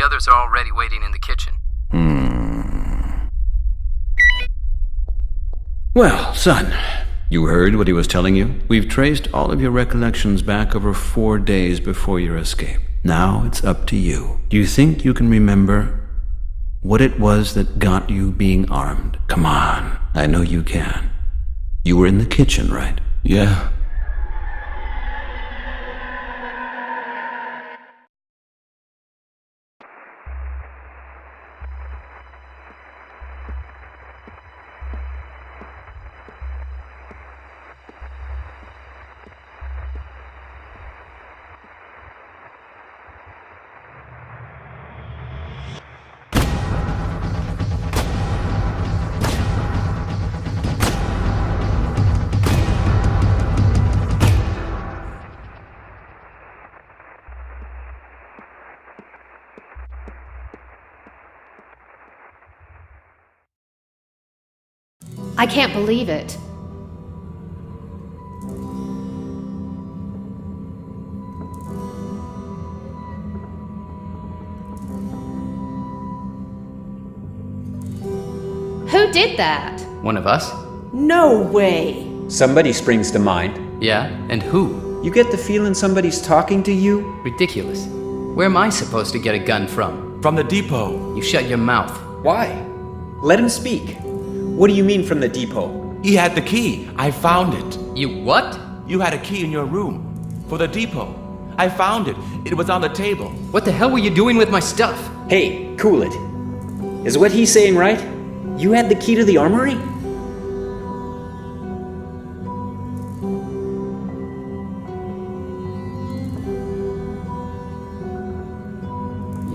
The others are already waiting in the kitchen. Well, son, you heard what he was telling you? We've traced all of your recollections back over 4 days before your escape. Now it's up to you. Do you think you can remember what it was that got you being armed? Come on, I know you can. You were in the kitchen, right? Yeah. I can't believe it. Who did that? One of us? No way! Somebody springs to mind. Yeah, and who? You get the feeling somebody's talking to you? Ridiculous. Where am I supposed to get a gun from? From the depot. You shut your mouth. Why? Let him speak. What do you mean from the depot? He had the key. I found it. You what? You had a key in your room. For the depot. I found it. It was on the table. What the hell were you doing with my stuff? Hey, cool it. Is what he's saying right? You had the key to the armory?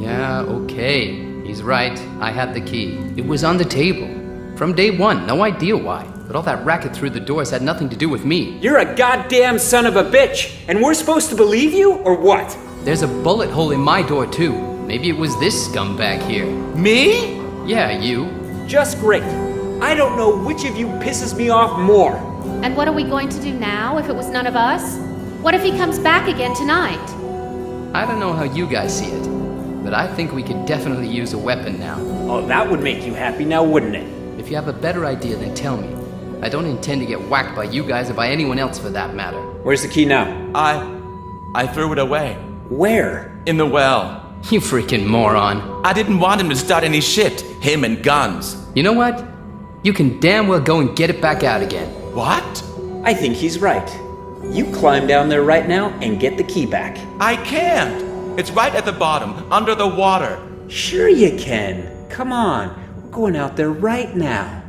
Yeah, okay. He's right. I had the key. It was on the table. From day one, no idea why. But all that racket through the doors had nothing to do with me. You're a goddamn son of a bitch! And we're supposed to believe you, or what? There's a bullet hole in my door, too. Maybe it was this scumbag here. Me? Yeah, you. Just great. I don't know which of you pisses me off more. And what are we going to do now if it was none of us? What if he comes back again tonight? I don't know how you guys see it, but I think we could definitely use a weapon now. Oh, that would make you happy now, wouldn't it? If you have a better idea, then tell me. I don't intend to get whacked by you guys or by anyone else for that matter. Where's the key now? I threw it away. Where? In the well. You freaking moron. I didn't want him to start any shit. Him and guns. You know what? You can damn well go and get it back out again. What? I think he's right. You climb down there right now and get the key back. I can't. It's right at the bottom, under the water. Sure you can. Come on. We're going out there right now.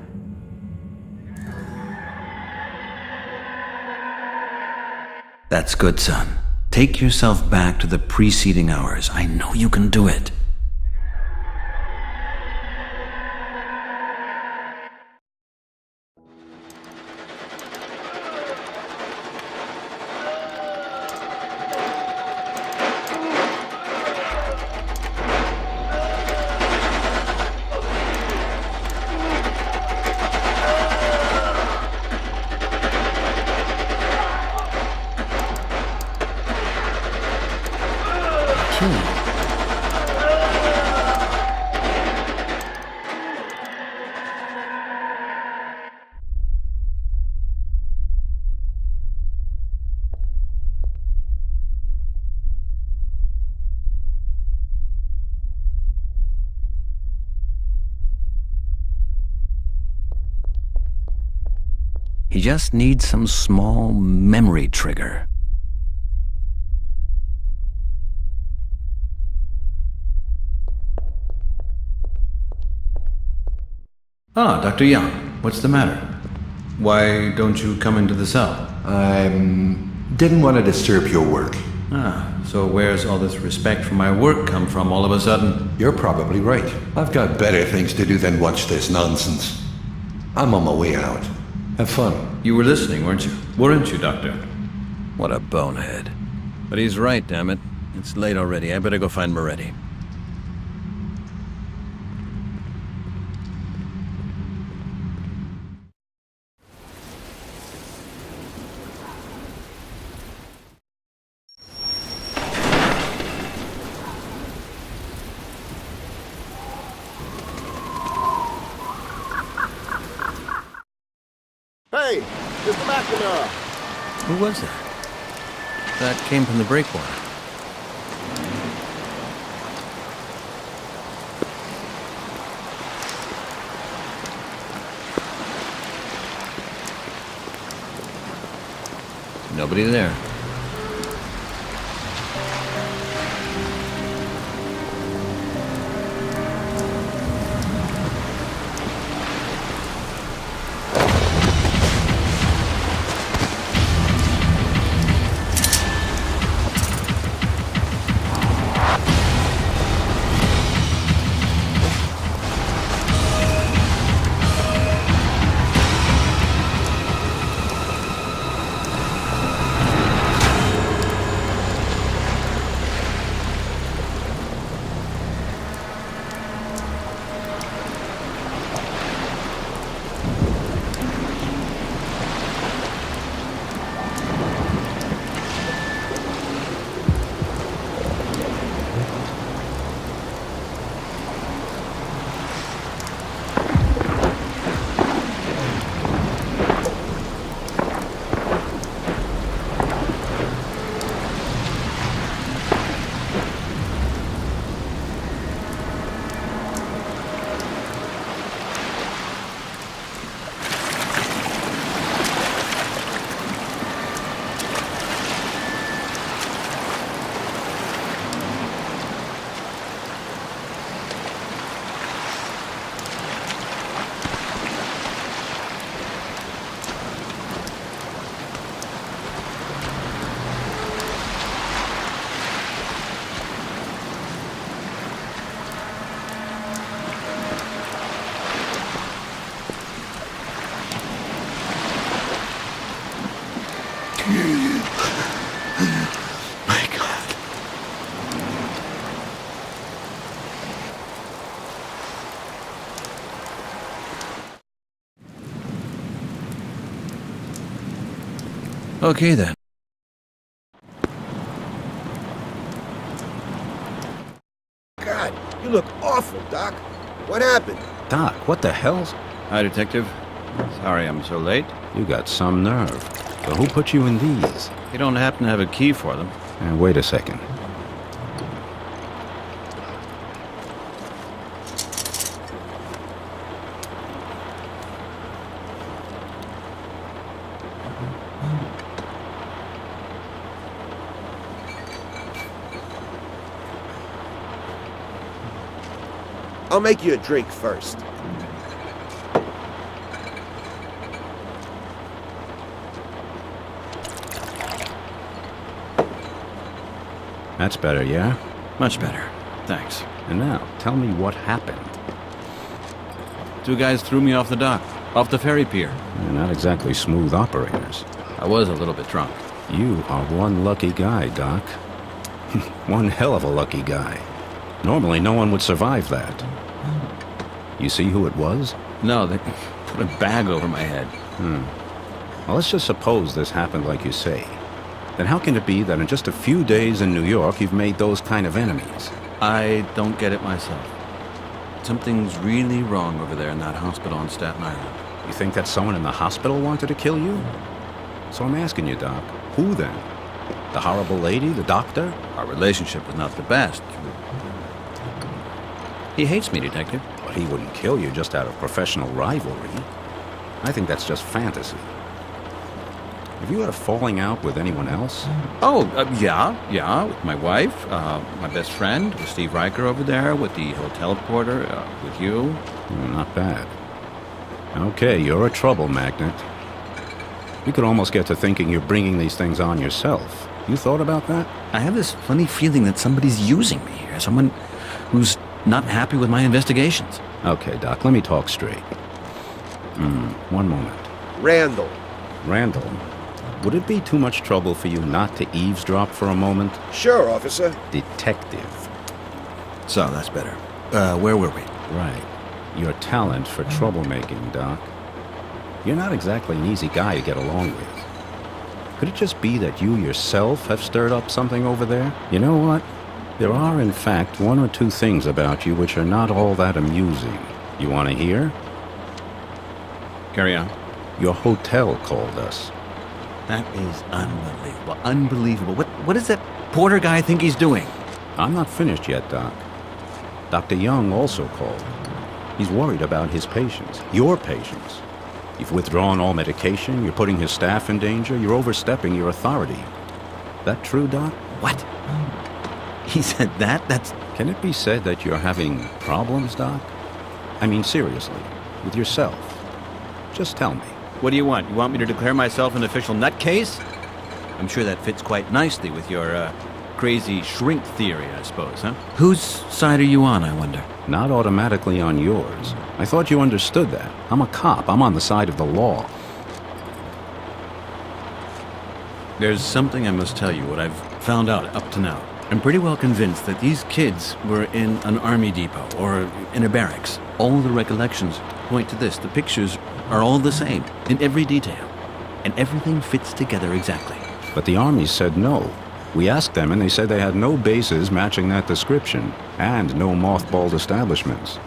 That's good, son. Take yourself back to the preceding hours. I know you can do it. He just needs some small memory trigger. Ah, Dr. Young, what's the matter? Why don't you come into the cell? Didn't want to disturb your work. Ah, so where's all this respect for my work come from all of a sudden? You're probably right. I've got better things to do than watch this nonsense. I'm on my way out. Have fun. You were listening, weren't you, Doctor? What a bonehead. But he's right, damn it. It's late already. I better go find Moretti. Hey, Mr. McNamara. Who was that? That came from the breakwater. Nobody there. My God. Okay then. God, you look awful, Doc. What happened? Doc, what the hell's... Hi, Detective. Sorry I'm so late. You got some nerve. So who put you in these? You don't happen to have a key for them? And wait a second. I'll make you a drink first. That's better, yeah? Much better. Thanks. And now, tell me what happened. Two guys threw me off the dock, off the ferry pier. They're not exactly smooth operators. I was a little bit drunk. You are one lucky guy, Doc. One hell of a lucky guy. Normally, no one would survive that. You see who it was? No, they put a bag over my head. Well, let's just suppose this happened like you say. Then how can it be that in just a few days in New York you've made those kind of enemies? I don't get it myself. Something's really wrong over there in that hospital on Staten Island. You think that someone in the hospital wanted to kill you? So I'm asking you, Doc, who then? The horrible lady, the doctor? Our relationship was not the best. He hates me, Detective. But he wouldn't kill you just out of professional rivalry. I think that's just fantasy. Have you had a falling out with anyone else? Oh, yeah, with my wife, my best friend, with Steve Riker over there, with the hotel porter, with you. Not bad. Okay, you're a trouble magnet. You could almost get to thinking you're bringing these things on yourself. You thought about that? I have this funny feeling that somebody's using me here, someone who's not happy with my investigations. Okay, Doc, let me talk straight. One moment. Randall. Randall, would it be too much trouble for you not to eavesdrop for a moment? Sure, officer. Detective. So, that's better. Where were we? Right. Your talent for troublemaking, Doc. You're not exactly an easy guy to get along with. Could it just be that you yourself have stirred up something over there? You know what? There are, in fact, one or two things about you which are not all that amusing. You want to hear? Carry on. Your hotel called us. That is unbelievable. Unbelievable. What does that Porter guy think he's doing? I'm not finished yet, Doc. Dr. Young also called. He's worried about his patients, your patients. You've withdrawn all medication, you're putting his staff in danger, you're overstepping your authority. That true, Doc? What? He said that? That's... Can it be said that you're having problems, Doc? I mean, seriously, with yourself. Just tell me. What do you want? You want me to declare myself an official nutcase? I'm sure that fits quite nicely with your, crazy shrink theory, I suppose, huh? Whose side are you on, I wonder? Not automatically on yours. I thought you understood that. I'm a cop. I'm on the side of the law. There's something I must tell you, what I've found out up to now. I'm pretty well convinced that these kids were in an army depot or in a barracks. All the recollections point to this. The pictures are all the same in every detail. And everything fits together exactly. But the Army said no. We asked them and they said they had no bases matching that description and no mothballed establishments.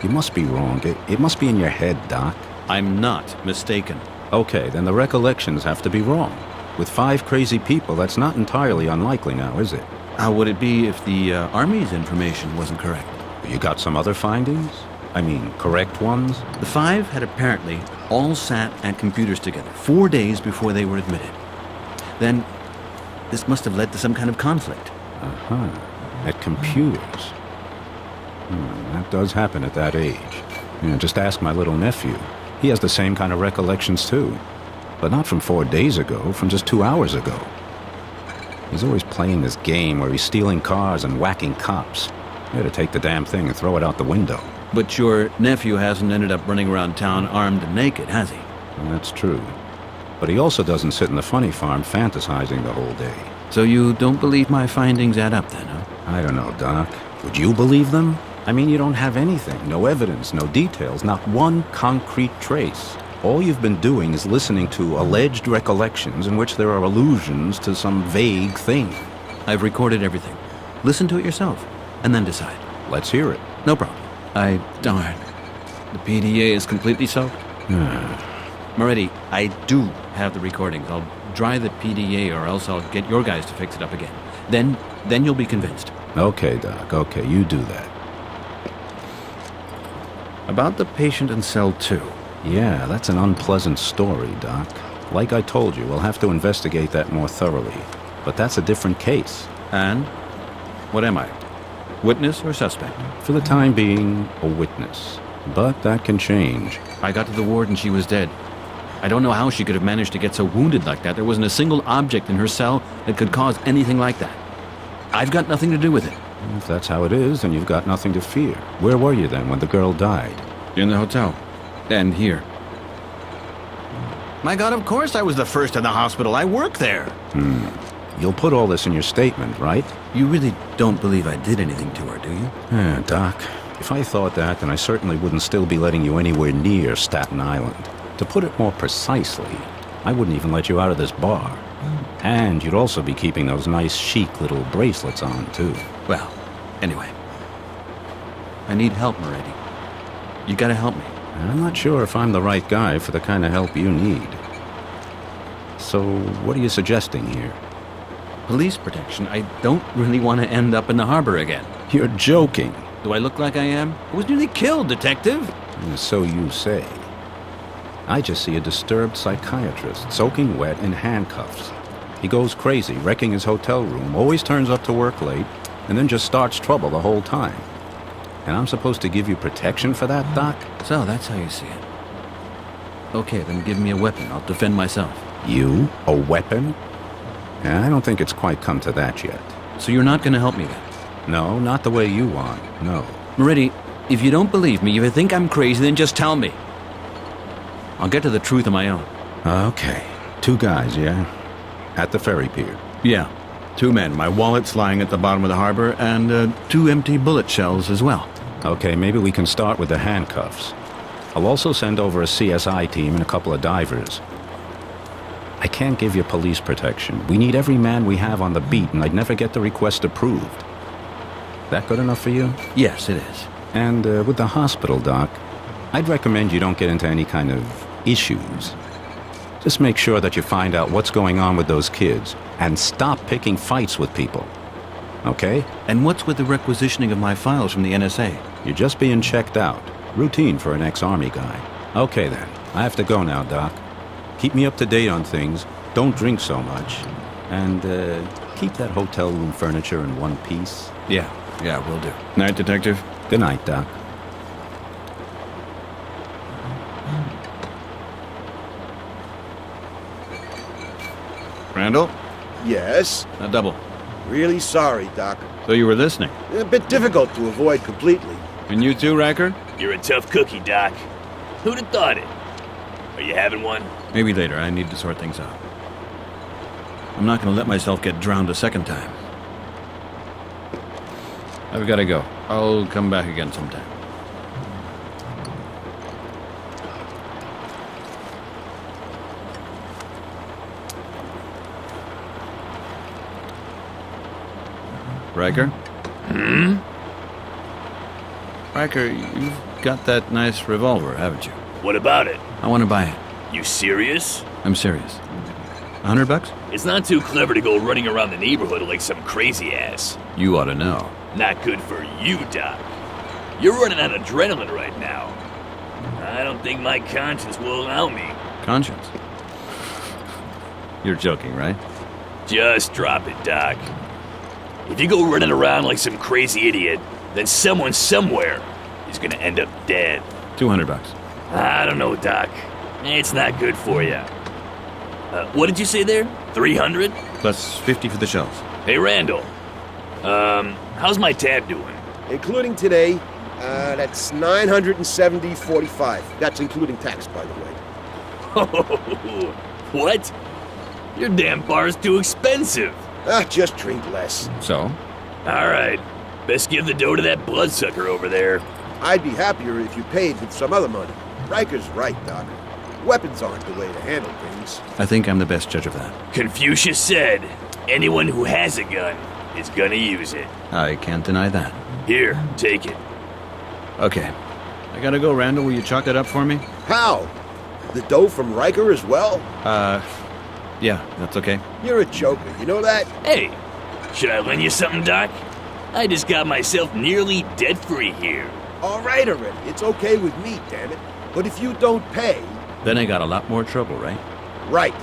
You must be wrong. It must be in your head, Doc. I'm not mistaken. Okay, then the recollections have to be wrong. With 5 crazy people, that's not entirely unlikely now, is it? How would it be if the Army's information wasn't correct? You got some other findings? I mean, correct ones? The 5 had apparently all sat at computers together 4 days before they were admitted. Then, this must have led to some kind of conflict. Uh-huh. At computers. That does happen at that age. Just ask my little nephew. He has the same kind of recollections, too. But not from 4 days ago, from just 2 hours ago. He's always playing this game where he's stealing cars and whacking cops. You ought to take the damn thing and throw it out the window. But your nephew hasn't ended up running around town armed and naked, has he? Well, that's true. But he also doesn't sit in the funny farm fantasizing the whole day. So you don't believe my findings add up then, huh? I don't know, Doc. Would you believe them? I mean, you don't have anything. No evidence, no details, not one concrete trace. All you've been doing is listening to alleged recollections in which there are allusions to some vague thing. I've recorded everything. Listen to it yourself, and then decide. Let's hear it. No problem. Darn. The PDA is completely soaked? Moretti, I do have the recordings. I'll dry the PDA or else I'll get your guys to fix it up again. Then you'll be convinced. Okay, Doc. Okay, you do that. About the patient in cell 2. Yeah, that's an unpleasant story, Doc. Like I told you, we'll have to investigate that more thoroughly. But that's a different case. And? What am I? Witness or suspect? For the time being, a witness. But that can change. I got to the ward and she was dead. I don't know how she could have managed to get so wounded like that. There wasn't a single object in her cell that could cause anything like that. I've got nothing to do with it. If that's how it is, then you've got nothing to fear. Where were you then when the girl died? In the hotel. And here. My God, of course I was the first in the hospital. I work there. You'll put all this in your statement, right? You really don't believe I did anything to her, do you? Yeah, Doc. If I thought that, then I certainly wouldn't still be letting you anywhere near Staten Island. To put it more precisely, I wouldn't even let you out of this bar. And you'd also be keeping those nice chic little bracelets on, too. Well, anyway. I need help, Moretti. You gotta help me. I'm not sure if I'm the right guy for the kind of help you need. So, what are you suggesting here? Police protection. I don't really want to end up in the harbor again. You're joking. Do I look like I am? I was nearly killed, Detective. So you say. I just see a disturbed psychiatrist, soaking wet in handcuffs. He goes crazy, wrecking his hotel room, always turns up to work late, and then just starts trouble the whole time. And I'm supposed to give you protection for that, Doc? So, that's how you see it. Okay, then give me a weapon. I'll defend myself. You? A weapon? I don't think it's quite come to that yet. So you're not going to help me then? No, not the way you want, no. Moretti, if you don't believe me, if you think I'm crazy, then just tell me. I'll get to the truth on my own. Okay. 2 guys, yeah? At the ferry pier? Yeah. 2 men. My wallet's lying at the bottom of the harbor, and 2 empty bullet shells as well. Okay, maybe we can start with the handcuffs. I'll also send over a CSI team and a couple of divers. I can't give you police protection. We need every man we have on the beat, and I'd never get the request approved. That good enough for you? Yes, it is. And with the hospital, Doc, I'd recommend you don't get into any kind of issues. Just make sure that you find out what's going on with those kids and stop picking fights with people. Okay? And what's with the requisitioning of my files from the NSA? You're just being checked out. Routine for an ex-Army guy. Okay then, I have to go now, Doc. Keep me up to date on things, don't drink so much, and keep that hotel room furniture in one piece. Yeah, will do. Night, Detective. Good night, Doc. Randall? Yes? A double. Really sorry, Doc. So you were listening. A bit difficult to avoid completely. And you too, Riker? You're a tough cookie, Doc. Who'd have thought it? Are you having one? Maybe later. I need to sort things out. I'm not going to let myself get drowned a second time. I've got to go. I'll come back again sometime. Riker? Riker, you've got that nice revolver, haven't you? What about it? I want to buy it. You serious? I'm serious. $100? It's not too clever to go running around the neighborhood like some crazy ass. You ought to know. Not good for you, Doc. You're running on adrenaline right now. I don't think my conscience will allow me. Conscience? You're joking, right? Just drop it, Doc. If you go running around like some crazy idiot, then someone somewhere is gonna end up dead. $200. I don't know, Doc. It's not good for you. What did you say there? 300? Plus 50 for the shells. Hey, Randall. How's my tab doing? Including today, that's 970.45. That's including tax, by the way. What? Your damn bar's too expensive. Just drink less. So? All right. Best give the dough to that bloodsucker over there. I'd be happier if you paid with some other money. Riker's right, Doc. Weapons aren't the way to handle things. I think I'm the best judge of that. Confucius said, anyone who has a gun is gonna use it. I can't deny that. Here, take it. Okay. I gotta go, Randall. Will you chalk that up for me? How? The dough from Riker as well? Yeah, that's okay. You're a joker, you know that? Hey, should I lend you something, Doc? I just got myself nearly debt-free here. All right already. It's okay with me, damn it. But if you don't pay... Then I got a lot more trouble, right? Right.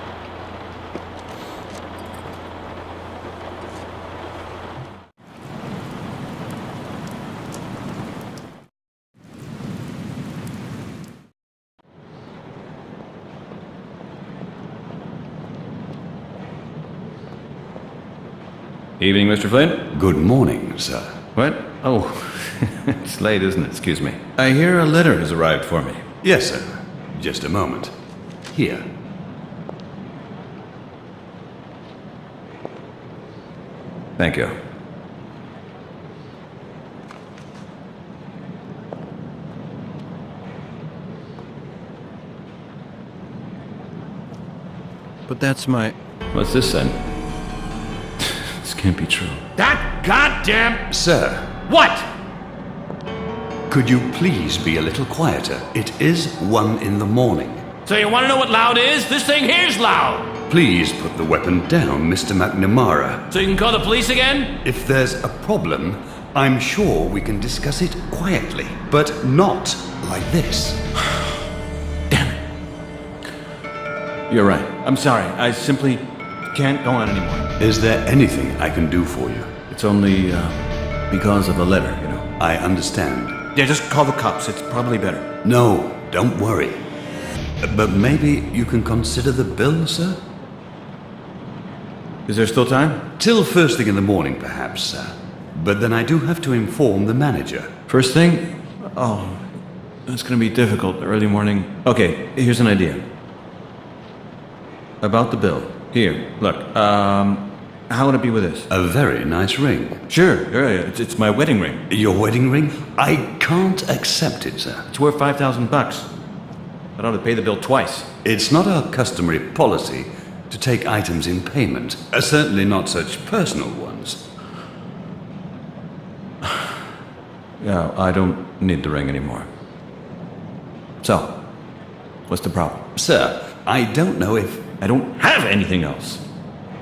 Evening, Mr. Flint. Good morning, sir. What? Oh, it's late, isn't it? Excuse me. I hear a letter has arrived for me. Yes, sir. Just a moment. Here. Thank you. But that's my... What's this then? This can't be true. That goddamn... Sir. What? Could you please be a little quieter? It is 1 a.m. So you want to know what loud is? This thing here's loud. Please put the weapon down, Mr. McNamara. So you can call the police again? If there's a problem, I'm sure we can discuss it quietly, but not like this. You're right. I'm sorry. I simply can't go on anymore. Is there anything I can do for you? It's only, because of the letter, you know. I understand. Yeah, just call the cops. It's probably better. No, don't worry. But maybe you can consider the bill, sir? Is there still time? Till first thing in the morning, perhaps, sir. But then I do have to inform the manager. First thing? Oh, that's gonna be difficult. Early morning. Okay, here's an idea. About the bill. Here, look. How would it be with this? A very nice ring. Sure, yeah, it's my wedding ring. Your wedding ring? I can't accept it, sir. It's worth $5,000. I ought to pay the bill twice. It's not our customary policy to take items in payment. Certainly not such personal ones. Yeah, I don't need the ring anymore. So, What's the problem? Sir, I don't know if... I don't have anything else.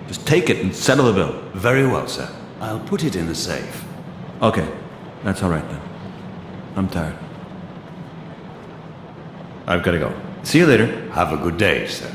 Just take it and settle the bill. Very well, sir. I'll put it in the safe. Okay, that's all right then. I'm tired. I've got to go. See you later. Have a good day, sir.